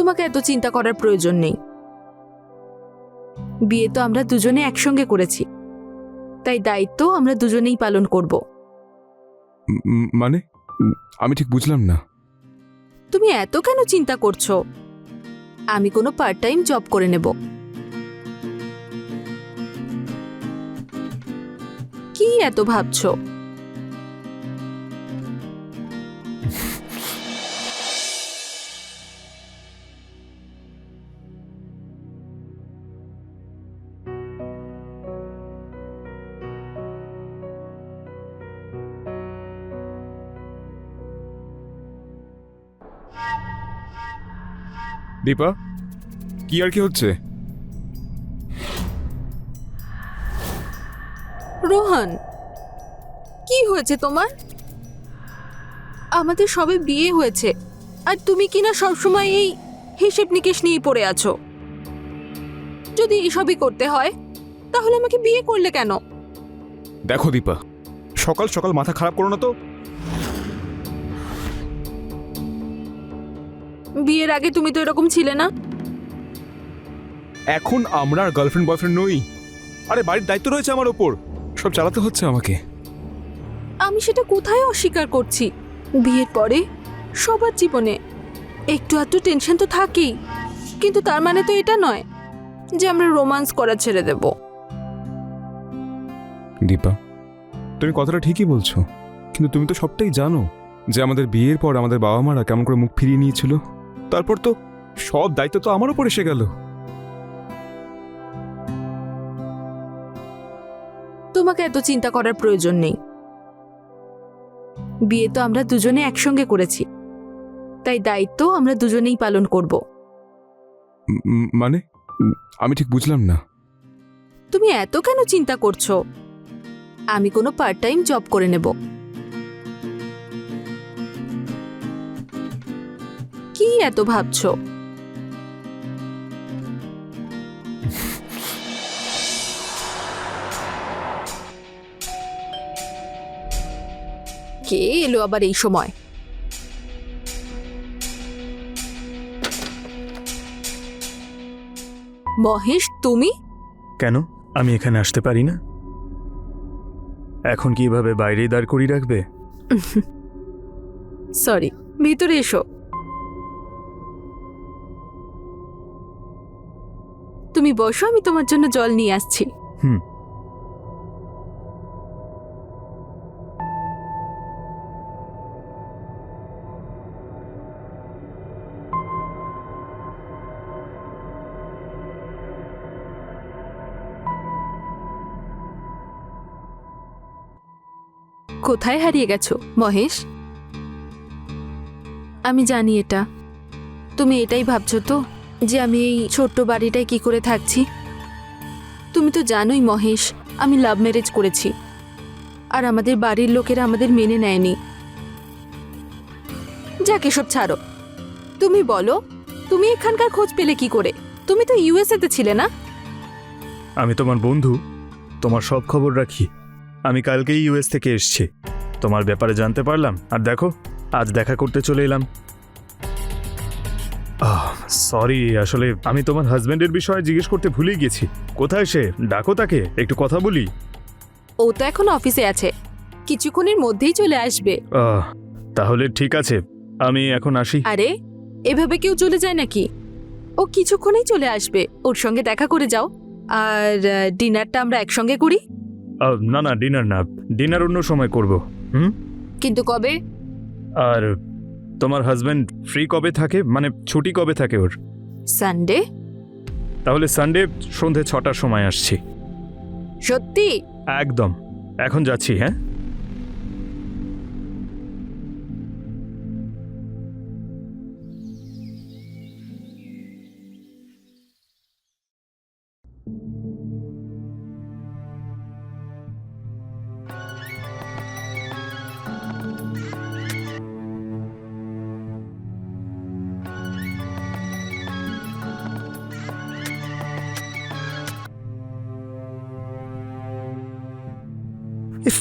তোমাকে এত চিন্তা করার প্রয়োজন নেই। বিয়ে তো আমরা দুজনে একসঙ্গে করেছি, তাই দায়িত্ব আমরা দুজনেই পালন করব। মানে আমি ঠিক বুঝলাম না। তুমি এত কেন চিন্তা করছো? আমি কোনো পার্ট টাইম জব করে নেব। কি এত ভাবছো? দীপা, কি আর কি হচ্ছে? রোহন, কি হয়েছে তোমার? আমাদের সবে বিয়ে হয়েছে, আর তুমি কিনা সবসময় এই হিসেব নিকেশ নিয়ে পড়ে আছো। যদি এসবই করতে হয় তাহলে আমাকে বিয়ে করলে কেন? দেখো দীপা, সকাল সকাল মাথা খারাপ করো না তো। বিয়ের আগে তুমি তো এরকম ছিলে না। এখন আমরা আর গার্লফ্রেন্ড বয়ফ্রেন্ড নই। আরে বাড়ির দায়িত্ব রয়েছে আমার ওপর, সব চালাতে হচ্ছে আমাকে। আমি সেটা কোথায় অস্বীকার করছি। বিয়ের পরে সবার জীবনে একটু আধটু টেনশন তো থাকেই, কিন্তু তার মানে তো এটা নয় যে আমরা রোমান্স করা ছেড়ে দেব। দীপা, তুমি কথাটা ঠিকই বলছো, কিন্তু তুমি তো সবটাই জানো যে আমাদের বিয়ের পর আমাদের বাবা মারা কেমন করে মুখ ফিরিয়ে নিয়েছিল। তারপর তো সব দায়িত্ব তো আমার উপর এসে গেল। তোমাকে এত চিন্তা করার প্রয়োজন নেই। বিয়ে তো আমরা দুজনে একসঙ্গে করেছি, তাই দায়িত্ব আমরা দুজনেই পালন করব। মানে আমি ঠিক বুঝলাম না। তুমি এত কেন চিন্তা করছো? আমি কোনো পার্ট টাইম জব করে নেব। কি এত ভাবছো? কে এলো আবার এই সময়? মহেশ, তুমি? কেন আমি এখানে আসতে পারি না? এখন কিভাবে বাইরেই দাঁড় করিয়ে রাখবে? সরি, ভিতরে এসো। তুমি বসো, আমি তোমার জন্য জল নিয়ে আসছি। হুম। কোথায় হারিয়ে গেছো মহেশ? আমি জানি এটা। তুমি এটাই ভাবছো তো, যে আমি এই ছোট্ট বাড়িটায় কি করে থাকছি। তুমি তো জানোই মহেশ, আমি লাভ ম্যারেজ করেছি, আর আমাদের বাড়ির লোকেরা আমাদের মেনে নেয়নি। যাকে সব ছাড়ো, তুমি বলো, তুমি এখানকার খোঁজ পেলে কি করে? তুমি তো ইউএসএ তে ছিলে না? আমি তোমার বন্ধু, তোমার সব খবর রাখি। আমি কালকেই ইউএস থেকে এসেছি, তোমার ব্যাপারে জানতে পারলাম, আর দেখো আজ দেখা করতে চলে এলাম। সরি, আসলে আমি তোমার হাজবেন্ডের বিষয়ে জিজ্ঞেস করতে ভুলে গেছি। কোথায় সে? ডাকো তাকে, একটু কথা বলি। ও তো এখন অফিসে আছে, কিছুক্ষণের মধ্যেই চলে আসবে। তাহলে ঠিক আছে, আমি এখন আসি। আরে, এভাবে কেউ চলে যায় নাকি? ও কিছুক্ষণেই চলে আসবে, ওর সঙ্গে দেখা করে যাও। আর ডিনারটা আমরা একসঙ্গে করি। না না, ডিনার না, ডিনার অন্য সময় করব। হুম। কিন্তু কবে? আর তোমার হাজবেন্ড ফ্রি কবে থাকে, মানে ছুটি কবে থাকে ওর? সানডে। তাহলে সানডে সন্ধে 6টার সময় আসছি। সত্যি? একদম। এখন যাচ্ছি, হ্যাঁ।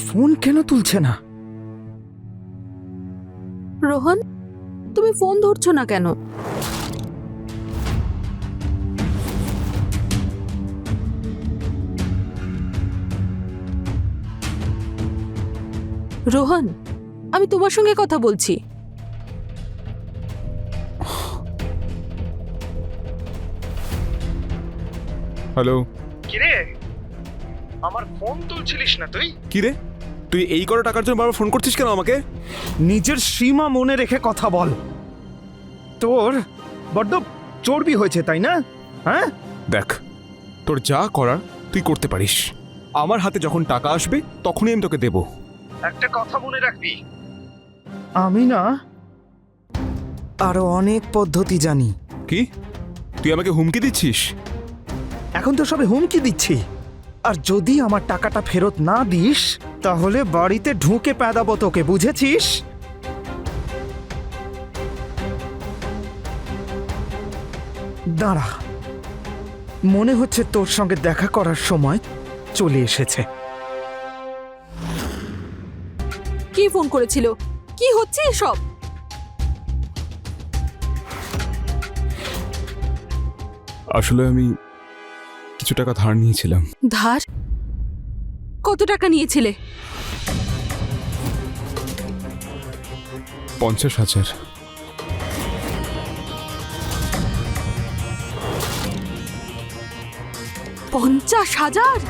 ফোন কেন তুলছে না? রোহন, তুমি ফোন ধরছো না কেন? রোহন, আমি তোমার সঙ্গে কথা বলছি। হ্যালো। কিরে, আমার ফোন তুলছিলিস না তুই? কি রে, তুই এই কটা টাকার জন্য বারবার ফোন করছিস কেন আমাকে? নিজের সীমা মনে রেখে কথা বল। তোর বড্ড চর্বি হয়েছে তাই না? হ্যাঁ, দেখ, তোর যা করার তুই করতে পারিস। আমার হাতে যখন টাকা আসবে তখনই আমি তোকে দেব। একটা কথা মনে রাখবি, আমি না আরো অনেক পদ্ধতি জানি। কি, তুই আমাকে হুমকি দিচ্ছিস? এখন তো সবে হুমকি দিচ্ছি, আর যদি আমার টাকাটা ফেরত না দিস তাহলে বাড়িতে ঢুকে পেদাবো তোকে, বুঝেছিস? দাঁড়া, মনে হচ্ছে তোর সঙ্গে দেখা করার সময় চলে এসেছে। কি ফোন করেছিল? কি হচ্ছে এসব? আসলে আমি কিছু টাকা ধার নিয়েছিলাম। ধার? কত টাকা নিয়েছিলে? 50,000। 50,000?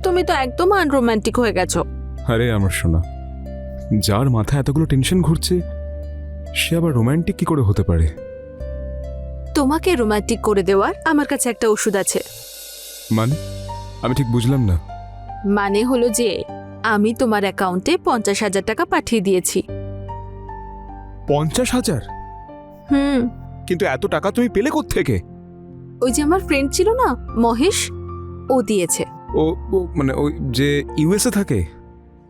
তুমি তো একদম আনরোম্যান্টিক হয়ে গেছো। আরে আমার সোনা, যার মাথায় এতগুলো টেনশন ঘুরছে সে আবার রোমান্টিক কি করে হতে পারে? তোমাকে রোমান্টিক করে দেওয়ার আমার কাছে একটা ওষুধ আছে। মানে, আমি ঠিক বুঝলাম না। মানে হলো যে আমি তোমার অ্যাকাউন্টে 50,000 টাকা পাঠিয়ে দিয়েছি। 50,000? হুম। কিন্তু এত টাকা তুমি পেলে কোত্থেকে? ওই যে আমার ফ্রেন্ড ছিল না, মহেশ, ও দিয়েছে। ও মানে ওই যে ইউএসএ থাকে?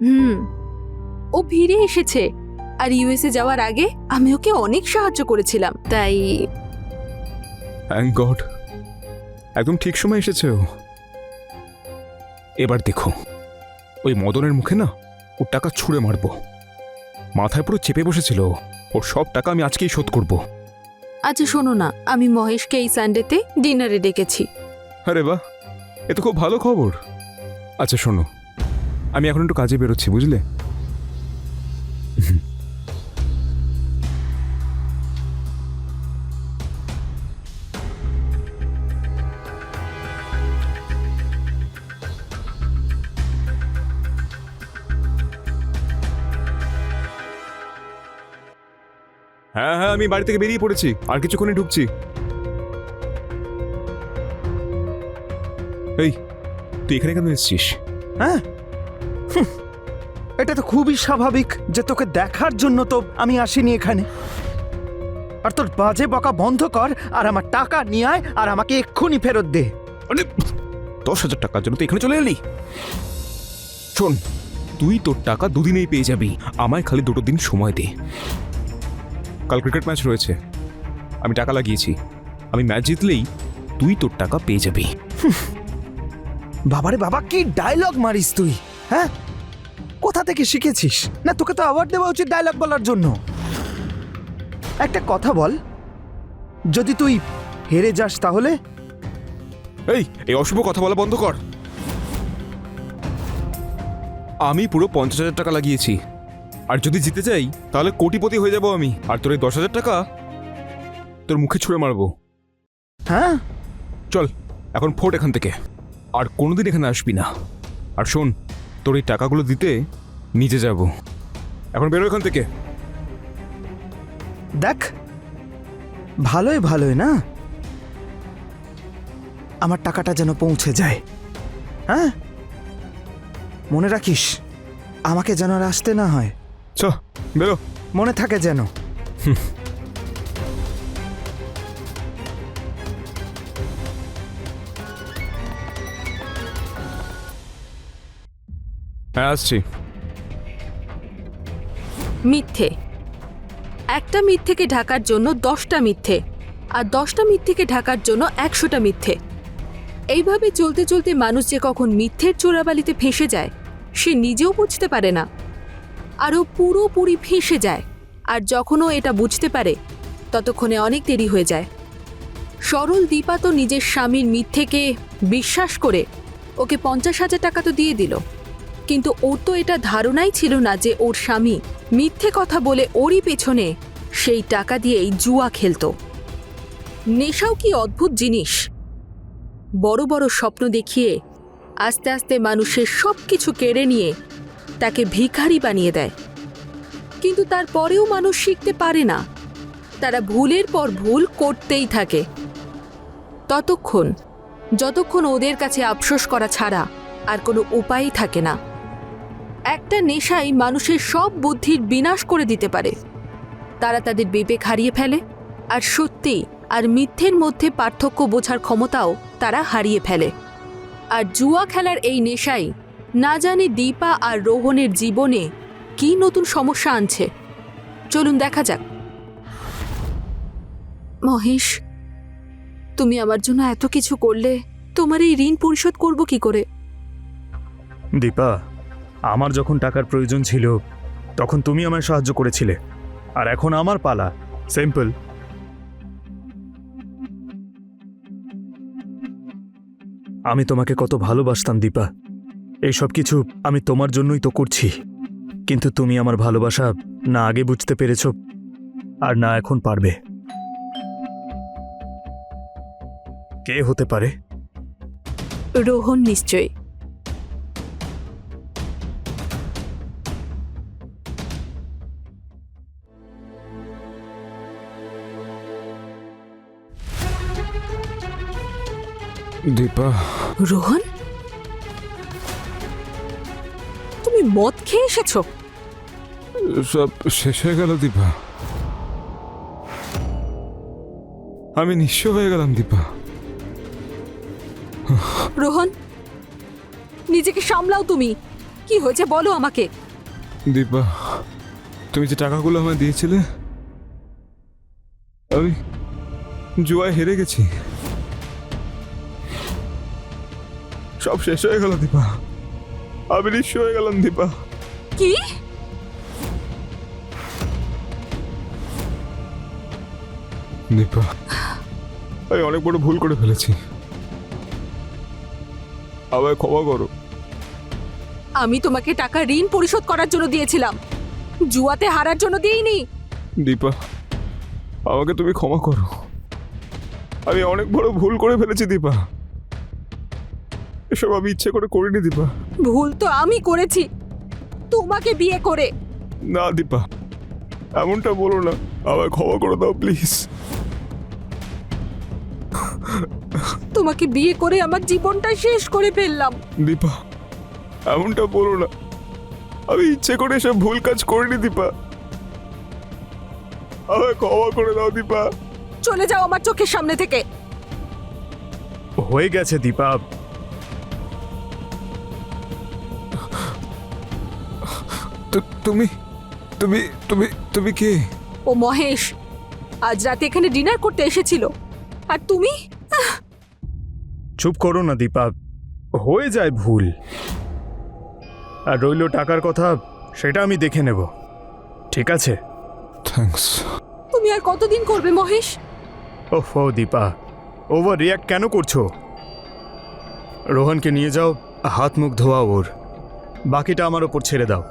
হুম, ও ফিরে এসেছে। আর ইউএসএ যাওয়ার আগে আমি ওকে অনেক সাহায্য করেছিলাম, তাই থ্যাংক গড, একদম ঠিক সময় এসেছে ও। এবার দেখো, ওই মদনের মুখে না ওর টাকা ছুঁড়ে মারবো। মাথায় পুরো চেপে বসেছিল ও। ওর সব টাকা আমি আজকেই শোধ করব। আচ্ছা শোনো না, আমি মহেশকে এই সানডেতে ডিনারে ডেকেছি। আরে বাহ, এ তো খুব ভালো খবর। আচ্ছা শোনো, আমি এখন একটু কাজে বেরোচ্ছি, বুঝলে? হ্যাঁ হ্যাঁ, আমি বাড়ি থেকে বেরিয়ে পড়েছি, আর কিছুক্ষণে ঢুকছি। এই, তুই এখানে কেন এসেছিস? হ্যাঁ, এটা তো খুবই স্বাভাবিক যে তোকে দেখার জন্য তো আমি আসিনি এখানে। আর তোর বাজে বকা বন্ধ কর, আর আমার টাকা নিয়ে আয়, আর আমাকে এক্ষুনি ফেরত দে। আরে 10,000 টাকার জন্য তো এখানে চলে এলি? শোন, তুই তোর টাকা দুদিনেই পেয়ে যাবি, আমায় খালি 2 দিন সময় দে। কাল ক্রিকেট ম্যাচ রয়েছে, আমি টাকা লাগিয়েছি। আমি ম্যাচ জিতলেই তুই তোর টাকা পেয়ে যাবি। বাবারে বাবা, কি ডায়লগ মারিস তুই! হ্যাঁ, কোথা থেকে শিখেছিস? না, তোকে তো অ্যাওয়ার্ড দেওয়া উচিত ডায়লগ বলার জন্য। একটা কথা বল, যদি তুই হেরে যাস তাহলে? এই অশুভ কথা বলা বন্ধ কর। আমি পুরো 50,000 টাকা লাগিয়েছি, আর যদি জিতে যাই তাহলে কোটিপতি হয়ে যাব আমি। আর তোর এই 10,000 টাকা তোর মুখে ছুঁড়ে মারবো। হ্যাঁ, চল এখন ফোট এখান থেকে, আর কোনোদিন এখানে আসবি না। আর শোন, তোর এই টাকাগুলো দিতে নিজে যাব। এখন বেরো এখান থেকে। দেখ, ভালোই ভালোই না, আমার টাকাটা যেন পৌঁছে যায়। হ্যাঁ, মনে রাখিস, আমাকে যেন আর আসতে না হয়। চ বেরো। মনে থাকে যেন। হ্যাঁ আসছি। মিথ্যে। একটা মিথ্যেকে ঢাকার জন্য 10টা মিথ্যে, আর 10টা মিথ্যেকে ঢাকার জন্য 100টা মিথ্যে। এইভাবে চলতে চলতে মানুষ যে কখন মিথ্যের চোরাবালিতে ফেঁসে যায় সে নিজেও বুঝতে পারে না, আরও পুরোপুরি ফেঁসে যায়। আর যখনও এটা বুঝতে পারে ততক্ষণে অনেক দেরি হয়ে যায়। সরল দীপা তো নিজের স্বামীর মিথ্যেকে বিশ্বাস করে ওকে 50,000 টাকা তো দিয়ে দিল, কিন্তু ওর তো এটা ধারণাই ছিল না যে ওর স্বামী মিথ্যে কথা বলে ওরই পেছনে সেই টাকা দিয়েই জুয়া খেলতো। নেশাও কি অদ্ভুত জিনিস, বড় বড় স্বপ্ন দেখিয়ে আস্তে আস্তে মানুষের সব কিছু কেড়ে নিয়ে তাকে ভিখারি বানিয়ে দেয়। কিন্তু তারপরেও মানুষ শিখতে পারে না, তারা ভুলের পর ভুল করতেই থাকে যতক্ষণ ওদের কাছে আফসোস করা ছাড়া আর কোনো উপায়ই থাকে না। একটা নেশাই মানুষের সব বুদ্ধির বিনাশ করে দিতে পারে। তারা তাদের বিবেক হারিয়ে ফেলে, আর সত্যি আর মিথ্যের মধ্যে পার্থক্য বোঝার ক্ষমতাও তারা হারিয়ে ফেলে। আর জুয়া খেলার এই নেশাই না জানে দীপা আর রোহনের জীবনে কি নতুন সমস্যা আনছে। চলুন দেখা যাক। মহেশ, তুমি আমার জন্য এত কিছু করলে, তোমার এই ঋণ পরিশোধ করব কি করে? দীপা, আমার যখন টাকার প্রয়োজন ছিল তখন তুমি আমায় সাহায্য করেছিলে, আর এখন আমার পালা। সিম্পল। আমি তোমাকে কত ভালোবাসতাম দীপা, এইসব কিছু আমি তোমার জন্যই তো করছি। কিন্তু তুমি আমার ভালোবাসা না আগে বুঝতে পেরেছ, আর না এখন পারবে। কে হতে পারে? রোহন নিশ্চয়ই। দীপা, রোহন, তুমি মদ খেয়ে এসেছো? সব শেষ হয়ে গেল দীপা। আমি নিঃস্ব হয়ে গেলাম দীপা। রোহন, নিজেকে সামলাও। তুমি কি হয়েছে বলো আমাকে। দীপা, তুমি যে টাকাগুলো আমায় দিয়েছিলে, আমি জুয়ায় হেরে গেছি। সব শেষ হয়ে গেল দীপা। আমি নিঃস্ব হয়ে গেলাম দীপা। কি? দীপা, আমি অনেক বড় ভুল করে ফেলেছি, আমায় ক্ষমা করো। আমি তোমাকে টাকা ঋণ পরিশোধ করার জন্য দিয়েছিলাম, জুয়াতে হারার জন্য দিইনি। দীপা, আমাকে তুমি ক্ষমা করো। আমি অনেক বড় ভুল করে ফেলেছি দীপা। এসব আমি ইচ্ছে করে করিনি দীপা। ভুল তো আমি করেছি, তোমাকে বিয়ে করে। না দীপা, এমনটা বলো না। আমায় ক্ষমা করে দাও প্লিজ। তোমাকে বিয়ে করে আমার জীবনটা শেষ করে ফেললাম। দীপা, এমনটা বলো না। আমি ইচ্ছে করে এসব ভুল কাজ করিনি দীপা। আমায় ক্ষমা করে দাও দীপা। চলে যাও আমার চোখের সামনে থেকে। হয়ে গেছে দীপা। তুমি তুমি তুমি তুমি কে? ও মহেশ, আজ রাতে এখানে ডিনার করতে এসেছিল, আর তুমি? চুপ করো না দীপা, হয়ে যায় ভুল। আর রইল টাকার কথা, সেটা আমি দেখে নেব, ঠিক আছে? থ্যাঙ্কস। তুমি আর কতদিন করবে মহেশ? ওহো দীপা, ওভার রিয়াক্ট কেন করছো? রোহনকে নিয়ে যাও, হাত মুখ ধোয়া ওর, বাকিটা আমার ওপর ছেড়ে দাও।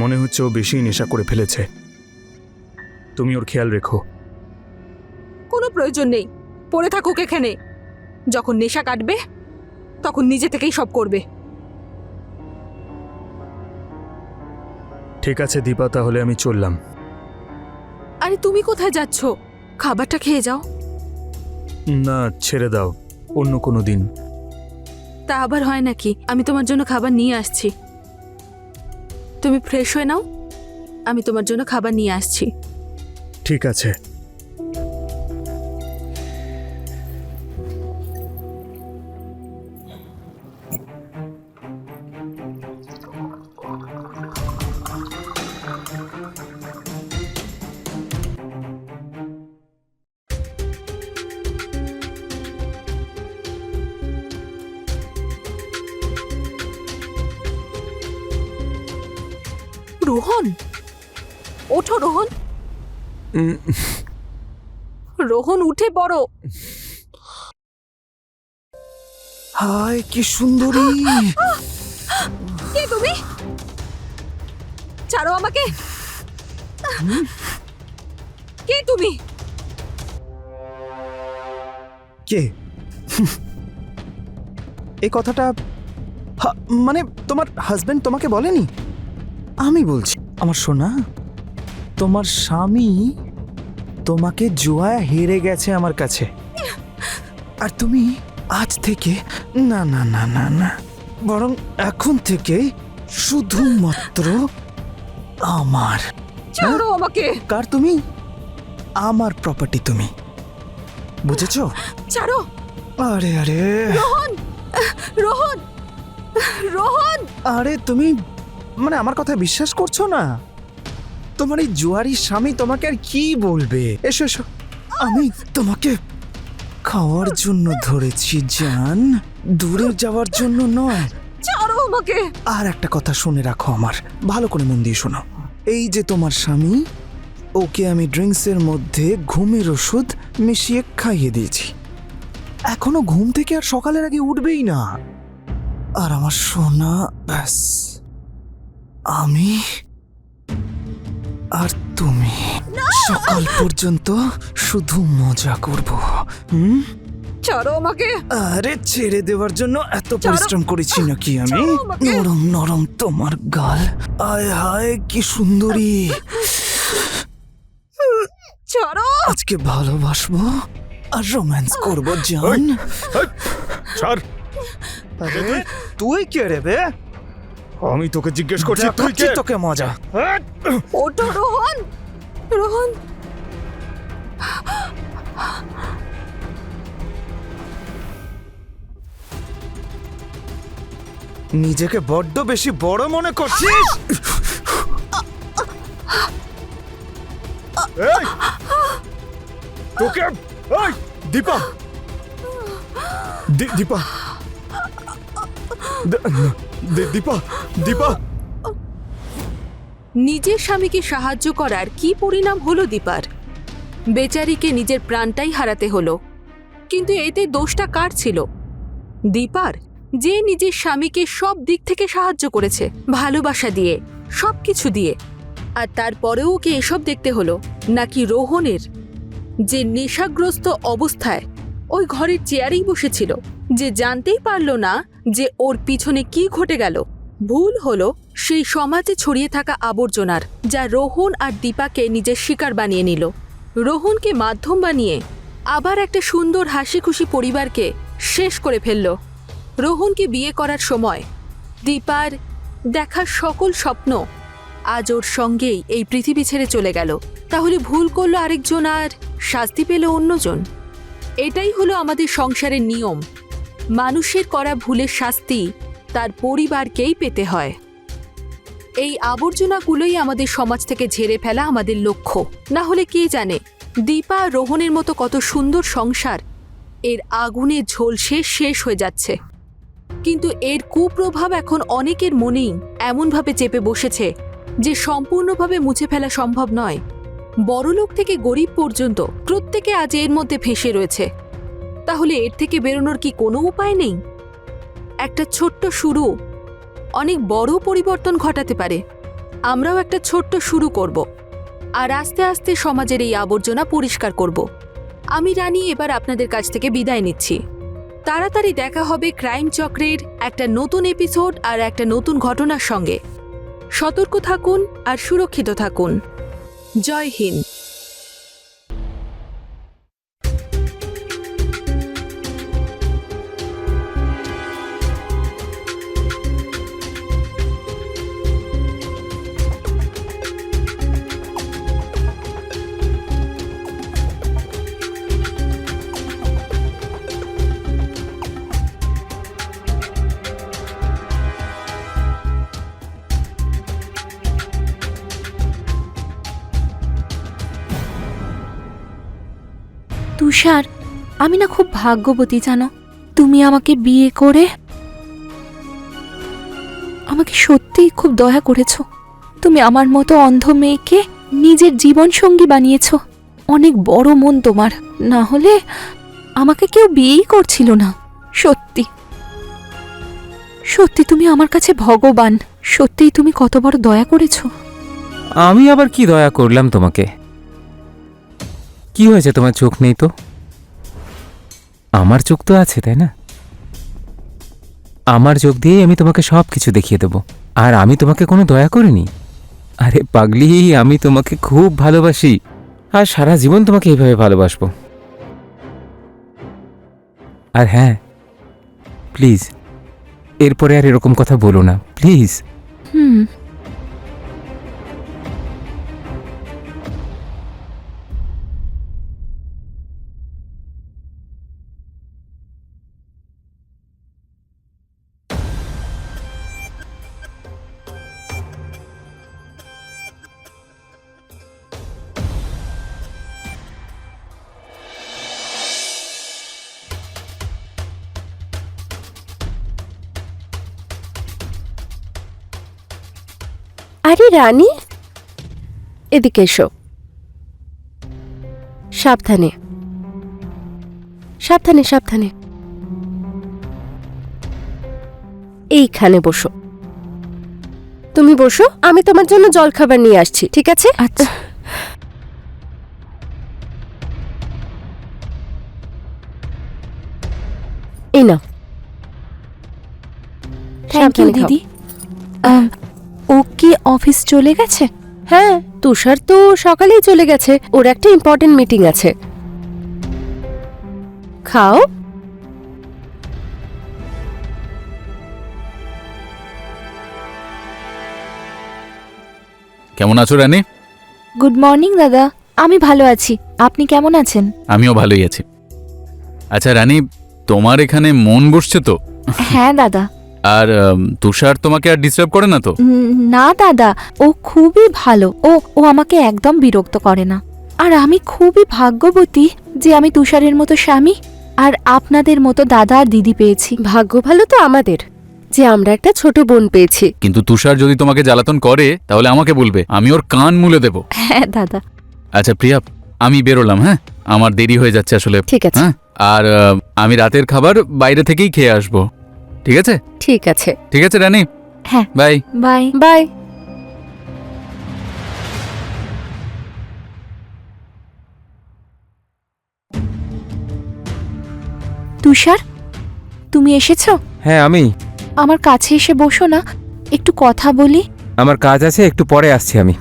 মনে হচ্ছে ও বেশি নেশা করে ফেলেছে, তুমি ওর খেয়াল রেখো। কোনো প্রয়োজন নেই, পড়ে থাকুক এখানে। যখন নেশা কাটবে তখন নিজে থেকেই সব করবে। ঠিক আছে দীপা, তাহলে আমি চললাম। আরে তুমি কোথায় যাচ্ছ? খাবারটা খেয়ে যাও। না, ছেড়ে দাও, অন্য কোনো দিন। তা আবার হয় নাকি? আমি তোমার জন্য খাবার নিয়ে আসছি। তুমি ফ্রেশ হয়ে নাও, আমি তোমার জন্য খাবার নিয়ে আসছি। ঠিক আছে। রোহন, ওঠো রোহন। রোহন উঠে পড়ো। হায় কি সুন্দরী! কে তুমি? ছাড়ো আমাকে। কে তুমি? কে? এই কথাটা মানে তোমার হাজবেন্ড তোমাকে বলেনি? আমি বলছি আমার সোনা, তোমার স্বামী তোমাকে জুয়ায় হেরে গেছে আমার কাছে, আর তুমি আজ থেকে না না না না না, বরং এখন থেকে শুধুমাত্র আমার। ছাড়ো আমাকে। কার তুমি? আমার প্রপার্টি তুমি, বুঝেছো? ছাড়ো। আরে আরে রোহন, রোহন, রোহন। আরে তুমি মানে আমার কথা বিশ্বাস করছো না? তোমার এই জুয়ারি স্বামী তোমাকে আর কি বলবে? এসো এসো, আমি তোমাকে খাওয়ার জন্য ধরেছি জান, দূরে যাওয়ার জন্য নয়। ছাড়ো আমাকে। আর একটা কথা শুনে রাখো, আমার ভালো করে মন দিয়ে শোনো। এই যে তোমার স্বামী, ওকে আমি ড্রিঙ্কসের মধ্যে ঘুমের ওষুধ মিশিয়ে খাইয়ে দিয়েছি। এখনো ঘুম থেকে আর সকালের আগে উঠবেই না। আর আমার সোনা, ব্যাস আমি আর তুমি সকাল পর্যন্ত শুধু মজা করব। ছাড়ো আমাকে। আরে ছেড়ে দেওয়ার জন্য এত পরিশ্রম করেছি নাকি আমি? ছাড়ো আমাকে। নরম নরম তোমার গাল, আয় হায় কি সুন্দরী! ছাড়ো। আজকে ভালোবাসবো আর রোম্যান্স করবো জান। ছাড়। আরে তুই কে রে বে? আমি তোকে জিজ্ঞেস করছি তুই দেখাচ্ছি কে? তোকে মজা। ওঠো রোহন, রোহন। নিজেকে বড্ড বেশি বড় মনে করছিস? এই! তোকে এই দীপা, দীপা, দীপা, দীপা। নিজের স্বামীকে সাহায্য করার কি পরিণাম হলো দীপার? বেচারিকে নিজের প্রাণটাই হারাতে হলো। কিন্তু এতে দোষটা কার ছিল? দীপার, যে নিজের স্বামীকে সব দিক থেকে সাহায্য করেছে, ভালোবাসা দিয়ে, সবকিছু দিয়ে। আর তারপরেও ওকে এসব দেখতে হলো? নাকি রোহনের, যে নেশাগ্রস্ত অবস্থায় ওই ঘরের চেয়ারেই বসেছিল, যে জানতেই পারল না যে ওর পিছনে কি ঘটে গেল? ভুল হলো সেই সমাজে ছড়িয়ে থাকা আবর্জনার, যা রোহন আর দীপাকে নিজের শিকার বানিয়ে নিল। রোহনকে মাধ্যম বানিয়ে আবার একটা সুন্দর হাসি খুশি পরিবারকে শেষ করে ফেলল। রোহনকে বিয়ে করার সময় দীপার দেখা সকল স্বপ্ন আজ ওর সঙ্গেই এই পৃথিবী ছেড়ে চলে গেল। তাহলে ভুল করলো আরেকজন আর শাস্তি পেল অন্যজন। এটাই হলো আমাদের সংসারের নিয়ম। মানুষের করা ভুলের শাস্তি তার পরিবারকেই পেতে হয়। এই আবর্জনাগুলোই আমাদের সমাজ থেকে ঝেড়ে ফেলা আমাদের লক্ষ্য। না হলে কে জানে, দীপা রোহনের মতো কত সুন্দর সংসার এর আগুনে ঝলসে শেষ হয়ে যাচ্ছে। কিন্তু এর কুপ্রভাব এখন অনেকের মনেই এমনভাবে চেপে বসেছে যে সম্পূর্ণভাবে মুছে ফেলা সম্ভব নয়। বড়লোক থেকে গরিব পর্যন্ত প্রত্যেকে আজ এর মধ্যে ফেঁসে রয়েছে। তাহলে এর থেকে বেরোনোর কি কোনো উপায় নেই? একটা ছোট্ট শুরু অনেক বড় পরিবর্তন ঘটাতে পারে। আমরাও একটা ছোট্ট শুরু করব, আর আস্তে আস্তে সমাজের এই আবর্জনা পরিষ্কার করব। আমি রানী এবার আপনাদের কাছ থেকে বিদায় নিচ্ছি। তাড়াতাড়ি দেখা হবে ক্রাইম চক্রের একটা নতুন এপিসোড আর একটা নতুন ঘটনার সঙ্গে। সতর্ক থাকুন আর সুরক্ষিত থাকুন। জয় হিন্দ। তুষার, আমি না খুব ভাগ্যবতী জানো। তুমি আমাকে বিয়ে করে আমাকে সত্যিই খুব দয়া করেছো। তুমি আমার মতো অন্ধ মেয়েকে নিজের জীবন সঙ্গী বানিয়েছো। অনেক বড় মন তোমার, না হলে আমাকে কেউ বিয়েই করছিল না। সত্যি সত্যি তুমি আমার কাছে ভগবান। সত্যিই তুমি কত বড় দয়া করেছো। আমি আবার কি দয়া করলাম তোমাকে? কি হয়েছে, তোমার চোখ নেই তো? আমার চোখ তো আছে, তাই না? আমার চোখ দিয়েই আমি তোমাকে সব কিছু দেখিয়ে দেব। আর আমি তোমাকে কোনো দয়া করিনি? আরে পাগলি, আমি তোমাকে খুব ভালোবাসি আর সারা জীবন তোমাকে এইভাবে ভালোবাসবো। আর হ্যাঁ, প্লিজ এরপরে আর এরকম কথা বলো না, প্লিজ। হুম। আরে রানী, এদিকে এসো। সাবধানে সাবধানে সাবধানে। এইখানে বসো। তুমি বসো, আমি তোমার জন্য জলখাবার নিয়ে আসছি, ঠিক আছে? আচ্ছা। এই নাও। থ্যাংক ইউ সাবধানে খাও। দিদি। ও কি অফিস চলে গেছে? হ্যাঁ, তুষার তো সকালেই চলে গেছে। ওর একটা ইম্পর্টেন্ট মিটিং আছে। খাও। কেমন আছো রানী? গুড মর্নিং দাদা। আমি ভালো আছি, আপনি কেমন আছেন? আমিও ভালোই আছি। আচ্ছা রানী, তোমার এখানে মন বসছে তো? হ্যাঁ দাদা। আর তুষার তোমাকে আর ডিস্টার্ব করে না তো? না দাদা, ও খুবই ভালো। ও আমাকে একদম বিরক্ত করে না। আর আমি খুবই ভাগ্যবতী যে আমি তুষারের মতো স্বামী আর আপনাদের মতো দাদা আর দিদি পেয়েছি। ভাগ্য ভালো তো আমাদের যে আমরা একটা ছোট বোন পেয়েছি। কিন্তু তুষার যদি তোমাকে জ্বালাতন করে তাহলে আমাকে বলবে, আমি ওর কান মুলে দেব। হ্যাঁ দাদা। আচ্ছা প্রিয়া, আমি বেরোলাম। হ্যাঁ, আমার দেরি হয়ে যাচ্ছে আসলে। ঠিক আছে। হ্যাঁ, আর আমি রাতের খাবার বাইরে থেকেই খেয়ে আসবো। ঠিক আছে? ঠিক আছে। ঠিক আছে রানী, হ্যাঁ, বাই। Bye bye. তুষার, তুমি এসেছো? হ্যাঁ আমি। আমার কাছে এসে বসো না, একটু কথা বলি। আমার কাজ আছে, একটু পরে আসছি আমি।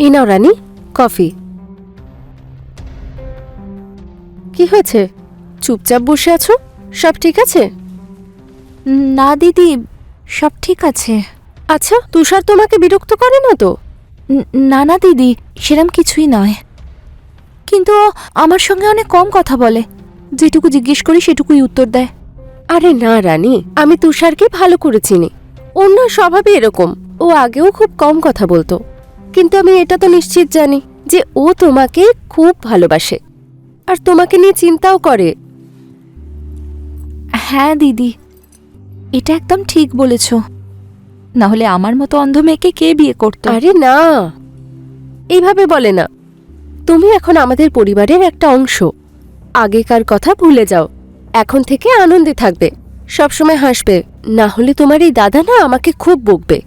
এই নাও রানী, কফি। কি হয়েছে, চুপচাপ বসে আছো? সব ঠিক আছে? না দিদি, সব ঠিক আছে। আচ্ছা, তুষার তোমাকে বিরক্ত করে না তো? না না দিদি, সেরম কিছুই নয়। কিন্তু ও আমার সঙ্গে অনেক কম কথা বলে। যেটুকু জিজ্ঞেস করি সেটুকুই উত্তর দেয়। আরে না রানী, আমি তুষারকে ভালো করে চিনি। অন্য স্বভাবই এরকম। ও আগেও খুব কম কথা বলতো, কিন্তু আমি এটা তো নিশ্চিত জানি যে ও তোমাকে খুব ভালোবাসে আর তোমাকে নিয়ে চিন্তাও করে। হ্যাঁ দিদি, এটা একদম ঠিক বলেছ। না হলে আমার মতো অন্ধ মেয়েকে কে বিয়ে করত? আরে না, এইভাবে বলে না। তুমি এখন আমাদের পরিবারের একটা অংশ। আগেকার কথা ভুলে যাও, এখন থেকে আনন্দে থাকবে, সবসময় হাসবে, না হলে তোমার এই দাদা না আমাকে খুব বকবে।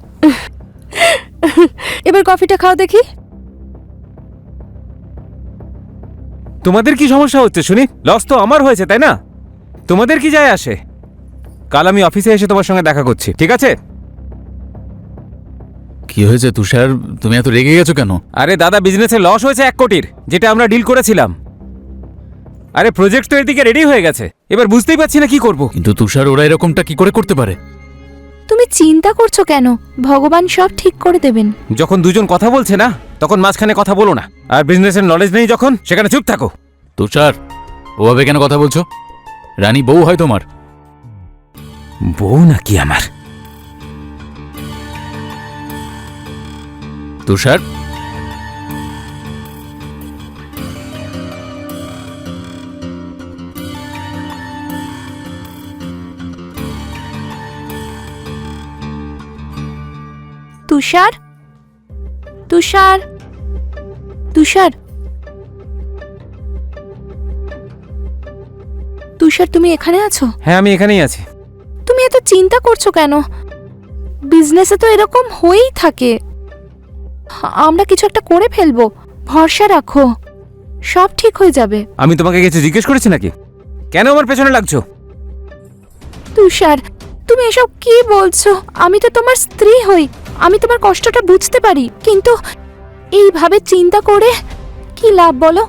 এবার কফিটা খাও দেখি। তোমাদের কি সমস্যা হচ্ছে শুনি? লস তো আমার হয়েছে, তাই না? তোমাদের কি যায় আসে? কাল আমি অফিসে এসে তোমার সঙ্গে দেখা করছি, ঠিক আছে? কি হয়েছে তুষার, তুমি এত রেগে গেছো কেন? আরে দাদা, বিজনেসে লস হয়েছে 1 কোটির, যেটা আমরা ডিল করেছিলাম। আরে প্রজেক্ট তো এদিকে রেডি হয়ে গেছে, এবার বুঝতেই পারছি না কি করব। কিন্তু তুষার, ওরা এরকমটা কি করে করতে পারে? তুমি চিন্তা করছো কেন? ভগবান সব ঠিক করে দেবেন। যখন দুজন কথা বলছে না, তখন মাঝখানে কথা বলো না। আর বিজনেসের নলেজ নেই যখন, সেখানে চুপ থাকো। তুষার, ওভাবে কেন কথা বলছো? রানী বউ হয় তোমার। বউ নাকি আমার? তুষার, তুষার, তুষার, তুষার, তুষার, তুমি এখানে আছো? হ্যাঁ, আমি এখানেই আছি। তুমি এত চিন্তা করছো কেন? বিজনেসে তো এরকম হয়েই থাকে। আমরা কিছু একটা করে ফেলবো, ভরসা রাখো, সব ঠিক হয়ে যাবে। আমি তোমাকে কিছু জিজ্ঞেস করেছি নাকি? কেন আমার পেছনে লাগছো? তুষার, তুমি এসব কি বলছো? আমি তো তোমার স্ত্রী হই, আমি তোমার কষ্টটা বুঝতে পারি, কিন্তু এইভাবে চিন্তা করে কি লাভ বলো?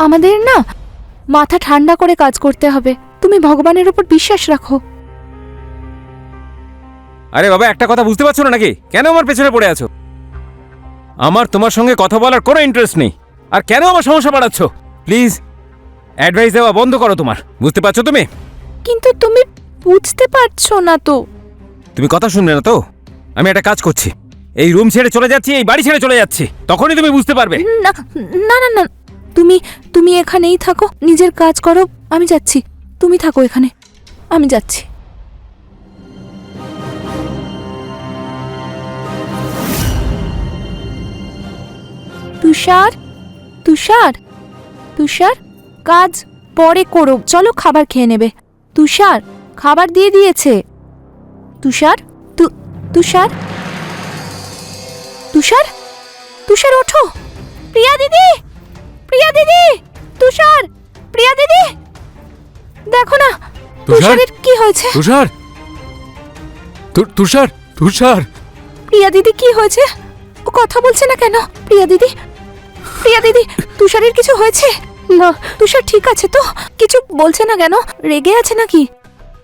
আমাদের না মাথা ঠান্ডা করে কাজ করতে হবে। তুমি ভগবানের উপর বিশ্বাস রাখো। আরে বাবা, একটা কথা বুঝতে পারছো না নাকি? কেন আমার পেছনে পড়ে আছো? আমার তোমার সঙ্গে কথা বলার কোনো ইন্টারেস্ট নেই। আর কেন আমার সমস্যা বাড়াচ্ছ? প্লিজ অ্যাডভাইস দেওয়া বন্ধ করো তোমার। বুঝতে পারছো তুমি? কিন্তু তুমি বুঝতে পারছো না তো। তুমি কথা শুনবে না তো? আমি একটা কাজ করছি, এই রুম ছেড়ে চলে যাচ্ছি, এই বাড়ি ছেড়ে চলে যাচ্ছি, তখনই তুমি বুঝতে পারবে। না না না না, তুমি তুমি এখানেই থাকো, নিজের কাজ করো, আমি যাচ্ছি। তুমি থাকো এখানে, আমি যাচ্ছি। তুষার, তুষার, তুষার, কাজ পরে করো, চলো খাবার খেয়ে নেবে। তুষার, খাবার দিয়ে দিয়েছে। তুষার, তুষার, তুষার, তুষার, ওঠো। প্রিয়া দিদি, প্রিয়া দিদি, তুষার, প্রিয়া দিদি, দেখো না তুষারের কি হয়েছে। তুষার, তুষার, তুষার, প্রিয়া দিদি কি হয়েছে? ও কথা বলছে না কেন? প্রিয়া দিদি, প্রিয়া দিদি, তুষারের কিছু হয়েছে? না, তুষার ঠিক আছে তো? কিছু বলছে না কেন? রেগে আছে নাকি?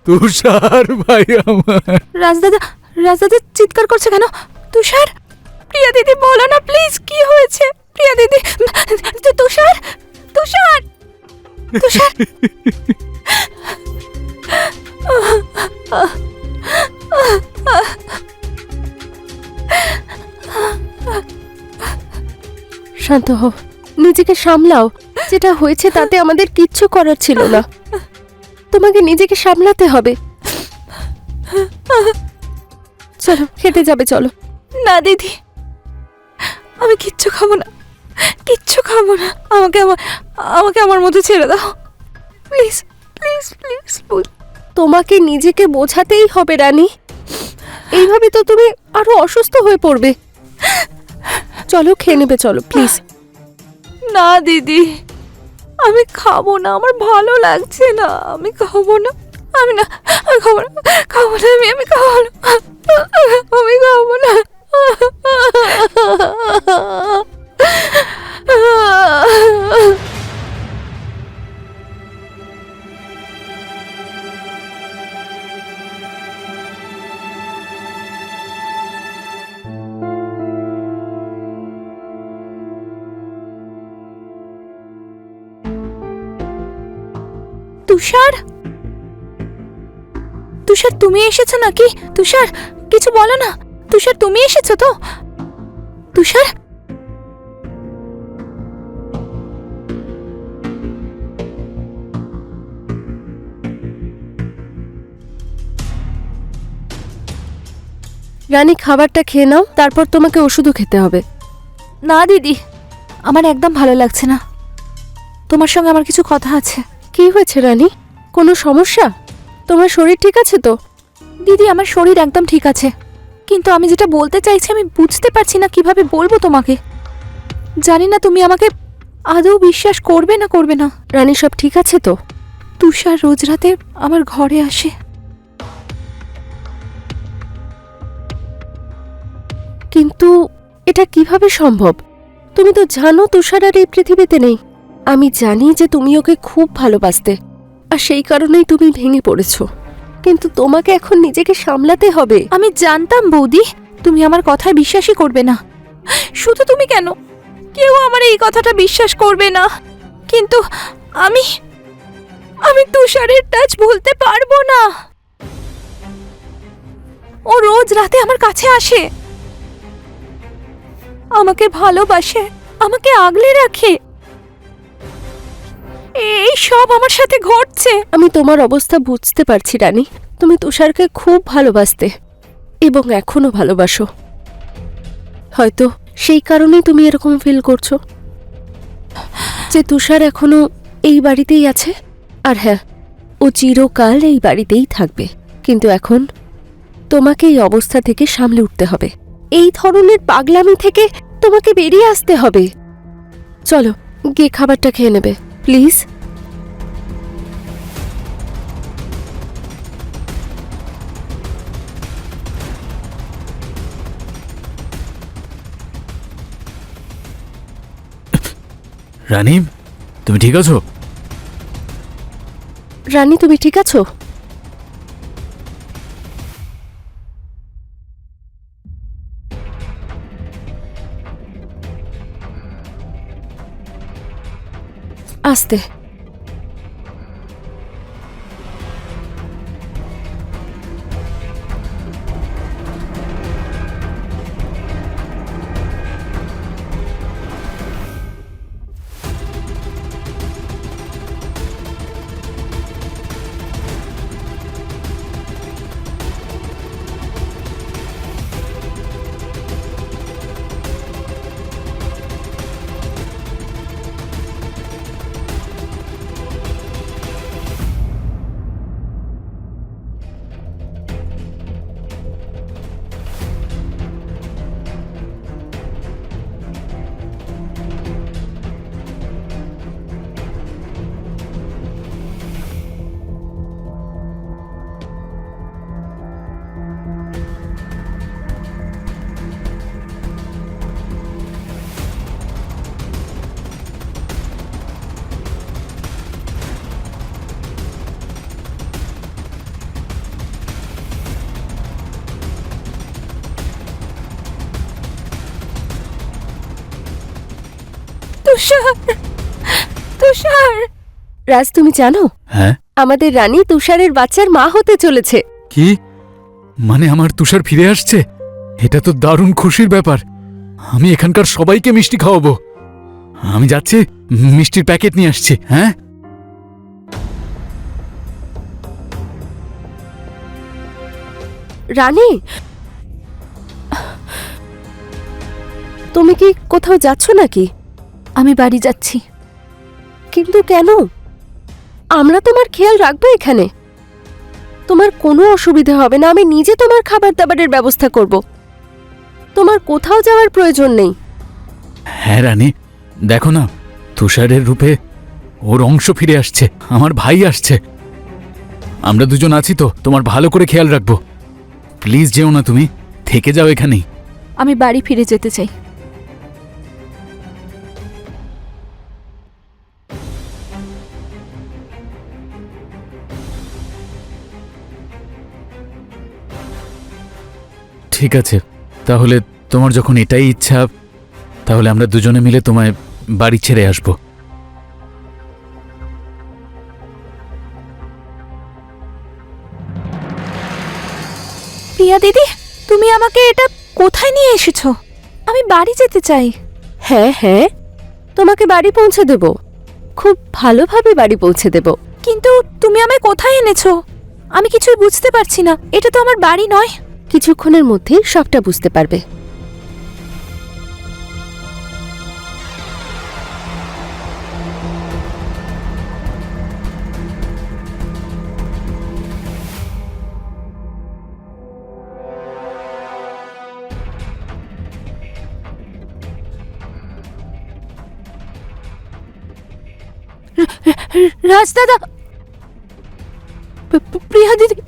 তুষার ভাই আমার। রাজদাদা, রাজদাদা চিৎকার করছে কেন? তুষার, প্রিয়া দিদি বলো না প্লিজ, কি হয়েছে? প্রিয়া দিদি, তুষার, তুষার, তুষার। শান্ত হও, নিজেকে সামলাও। যেটা হয়েছে তাতে আমাদের কিচ্ছু করার ছিল না, তোমাকে নিজেকে সামলাতে হবে। চলো খেতে যাবে, চলো। না দিদি, আমি কিচ্ছু খাবো না, কিচ্ছু খাবো না। আমাকে আমাকে আমার মতো ছেড়ে দাও প্লিজ, প্লিজ, প্লিজ। তোমাকে নিজেকে বোঝাতেই হবে রানী, এইভাবে তো তুমি আরো অসুস্থ হয়ে পড়বে। চলো খেয়ে নেবে, চলো প্লিজ। না দিদি, আমি খাবো না, আমার ভালো লাগছে না, আমি খাবো না, আমি না, আমি খাবো না, খাবো না, আমি খাবো না, আমি খাবো না। তুষার, তুষার, তুমি এসেছো নাকি? তুষার, কিছু বলো না। তুষার, তুমি এসেছো তো? তুষার, রানী খাবারটা খেয়ে নাও, তারপর তোমাকে ওষুধও খেতে হবে। না দিদি, আমার একদম ভালো লাগছে না। তোমার সঙ্গে আমার কিছু কথা আছে। কি হয়েছে রানী? কোনো সমস্যা? তোমার শরীর ঠিক আছে তো? দিদি, আমার শরীর একদম ঠিক আছে, কিন্তু আমি যেটা বলতে চাইছি আমি বুঝতে পারছি না কিভাবে বলবো তোমাকে। জানি না তুমি আমাকে আদৌ বিশ্বাস করবে না করবে না। রানী, সব ঠিক আছে তো? তুষার রোজ রাতে আমার ঘরে আসে। কিন্তু এটা কিভাবে সম্ভব? তুমি তো জানো তুষার আর এই পৃথিবীতে নেই। আমি জানি যে তুমি ওকে খুব ভালোবাসতে, আর সেই কারণেই তুমি ভেঙে পড়েছো। কিন্তু তোমাকে এখন নিজেকে সামলাতে হবে। আমি জানতাম বৌদি তুমি আমার কথায় বিশ্বাসই করবে না। শুধু তুমি কেন, কেউ আমার এই কথাটা বিশ্বাস করবে না। কিন্তু আমি আমি তুষারের টাচ ভুলতে পারবো না। ও রোজ রাতে আমার কাছে আসে, আমাকে ভালোবাসে, আমাকে আগলে রাখে। এই সব আমার সাথে ঘটছে। আমি তোমার অবস্থা বুঝতে পারছি রানী। তুমি তুষারকে খুব ভালোবাসতে এবং এখনো ভালোবাসো। হয়তো সেই কারণেই তুমি এরকম ফিল করছো যে তুষার এখনো এই বাড়িতেই আছে, আর হ্যাঁ, ও চিরকাল এই বাড়িতেই থাকবে। কিন্তু এখন তোমাকে এই অবস্থা থেকে সামলে উঠতে হবে। এই ধরনের পাগলামি থেকে তোমাকে বেরিয়ে আসতে হবে। চলো গিয়ে খাবারটা খেয়ে নেবে প্লিজ। রানী, তুমি ঠিক আছো? রানী, তুমি ঠিক আছো? আস্তে। তুষার, তুষার। রাজ, তুমি জানো হ্যাঁ? আমাদের রানী তুষারের বাচ্চার মা হতে চলেছে। কি মানে আমার তুষার ফিরে আসছে? এটা তো দারুণ খুশির ব্যাপার। আমি এখানকার সবাইকে মিষ্টি খাওয়াবো। আমি যাচ্ছি, মিষ্টির প্যাকেট নিয়ে আসছি। হ্যাঁ, রানী, তুমি কি কোথাও যাচ্ছ নাকি? আমি বাড়ি যাচ্ছি। কিন্তু কেন? আমরা তোমার খেয়াল রাখবো এখানে। তোমার কোনো অসুবিধা হবে না। আমি নিজে তোমার খাবার দাবারের ব্যবস্থা করব। তোমার কোথাও যাওয়ার প্রয়োজন নেই। হ্যাঁ রানী, দেখো না, তুষারের রূপে ওর অংশ ফিরে আসছে। আমার ভাই আসছে। আমরা দুজন আছি তো, তোমার ভালো করে খেয়াল রাখবো। প্লিজ যেও না, তুমি থেকে যাও এখানেই। আমি বাড়ি ফিরে যেতে চাই। ঠিক আছে, তাহলে তোমার যখন এটাই ইচ্ছা, তাহলে আমরা দুজনে মিলে তোমায় বাড়ি ছেড়ে আসবো। প্রিয়া দিদি, তুমি আমাকে এটা কোথায় নিয়ে এসেছো? আমি বাড়ি যেতে চাই। হ্যাঁ হ্যাঁ, তোমাকে বাড়ি পৌঁছে দেব, খুব ভালোভাবে বাড়ি পৌঁছে দেব। কিন্তু তুমি আমায় কোথায় এনেছো? আমি কিছুই বুঝতে পারছি না। এটা তো আমার বাড়ি নয়। কিছুক্ষণের মধ্যেই সবটা বুঝতে পারবে। রাজ দাদা, প্রিয়া দিদি,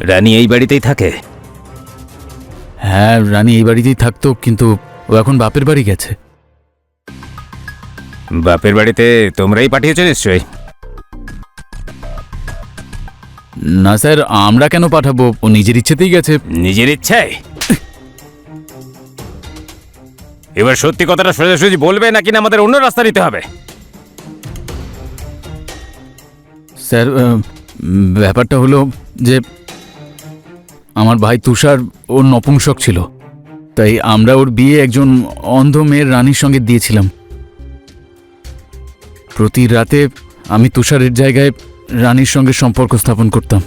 রানী এই বাড়িতেই থাকে? হ্যাঁ, রানী এই বাড়িতেই থাকতো, কিন্তু ও এখন বাপের বাড়ি গেছে। বাপের বাড়িতে তোমরাই পাঠিয়েছো নিশ্চয়ই? না স্যার, আমরা কেন পাঠাবো? ও নিজের ইচ্ছেতেই গেছে। নিজের ইচ্ছায়? এবার সত্যি কথাটা সোজাসুজি বলবে নাকি না আমাদের অন্য রাস্তা নিতে হবে? স্যার, ব্যাপারটা হলো যে আমার ভাই তুষার ওর নপুংসক ছিল, তাই আমরা ওর বিয়ে একজন অন্ধ মেয়ের রানীর সঙ্গে দিয়েছিলাম। প্রতি রাতে আমি তুষারের জায়গায় রানীর সঙ্গে সম্পর্ক স্থাপন করতাম।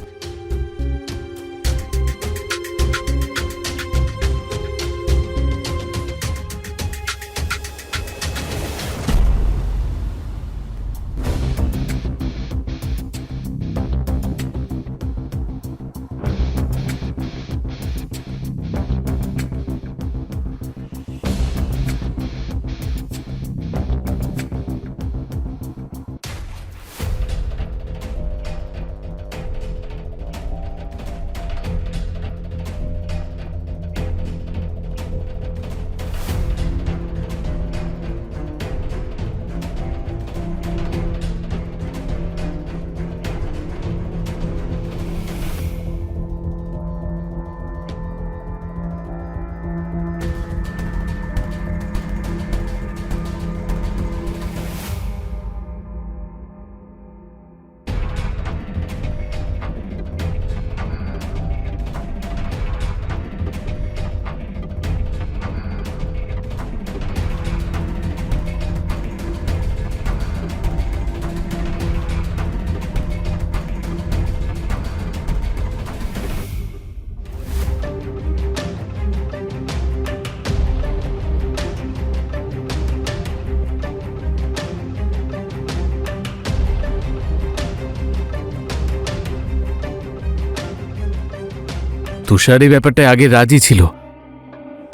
তুষার এই ব্যাপারটায় আগে রাজি ছিল,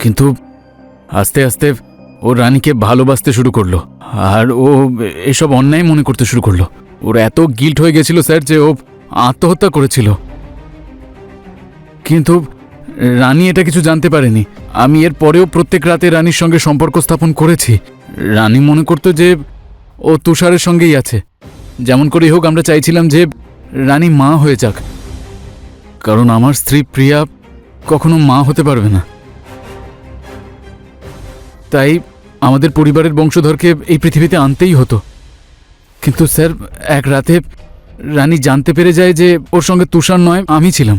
কিন্তু আস্তে আস্তে ও রানীকে ভালোবাসতে শুরু করলো, আর ও এসব অন্যায় মনে করতে শুরু করলো। ওর এত গিল্ট হয়ে গেছিল স্যার যে ও আত্মহত্যা করেছিল। কিন্তু রানী এটা কিছু জানতে পারেনি। আমি এর পরেও প্রত্যেক রাতে রানীর সঙ্গে সম্পর্ক স্থাপন করেছি। রানী মনে করতো যে ও তুষারের সঙ্গেই আছে। যেমন করেই হোক আমরা চাইছিলাম যে রানী মা হয়ে যাক, কারণ আমার স্ত্রী প্রিয়া কখনো মা হতে পারবে না। তাই আমাদের পরিবারের বংশধরকে এই পৃথিবীতে আনতেই হতো। কিন্তু স্যার, এক রাতে রানী জানতে পেরে যায় যে ওর সঙ্গে তুষার নয়, আমি ছিলাম।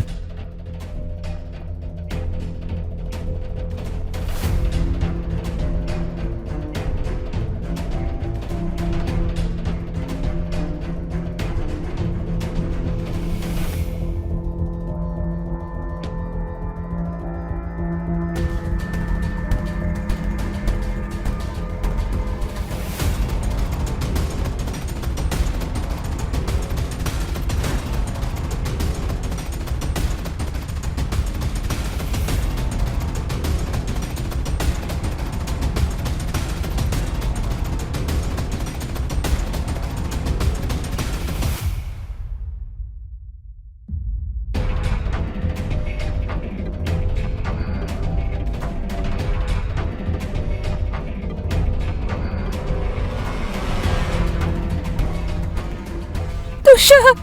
তুষার,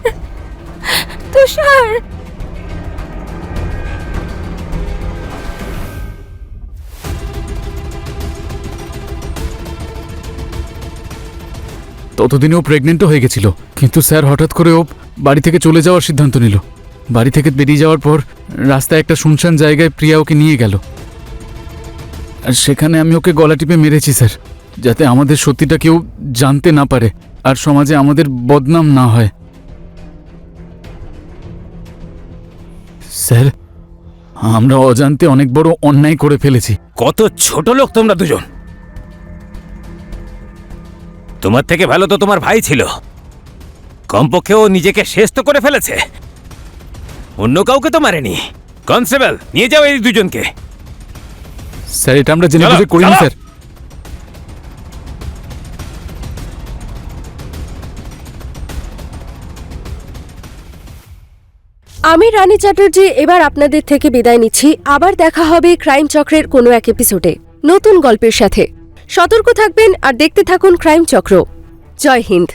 তুষার। ততদিনে ও প্রেগনেন্টও হয়ে গেছিল, কিন্তু স্যার হঠাৎ করে ও বাড়ি থেকে চলে যাওয়ার সিদ্ধান্ত নিল। বাড়ি থেকে বেরিয়ে যাওয়ার পর রাস্তায় একটা শুনশান জায়গায় প্রিয়া ওকে নিয়ে গেল, আর সেখানে আমি ওকে গলা টিপে মেরেছি স্যার, যাতে আমাদের সত্যিটা কেউ জানতে না পারে আর সমাজে আমাদের বদনাম না হয়। স্যার, আমরা অজান্তে অনেক বড় অন্যায় করে ফেলেছি। কত ছোট লোক তোমরা দুজন। তোমার থেকে ভালো তো তোমার ভাই ছিল, কমপক্ষে ও নিজেকে শেষ তো করে ফেলেছে, অন্য কাউকে তো মারেনি। কনস্টেবল, নিয়ে যাও এই দুজনকে। স্যার, এটা আমরা জেনে চলো, বুঝে করিনি চলো। স্যার। আমি রানী চ্যাটার্জি এবার আপনাদের থেকে বিদায় নিচ্ছি। আবার দেখা হবে ক্রাইম চক্রের কোনো এক এপিসোডে নতুন গল্পের সাথে। সতর্ক থাকবেন আর দেখতে থাকুন ক্রাইম চক্র। জয় হিন্দ।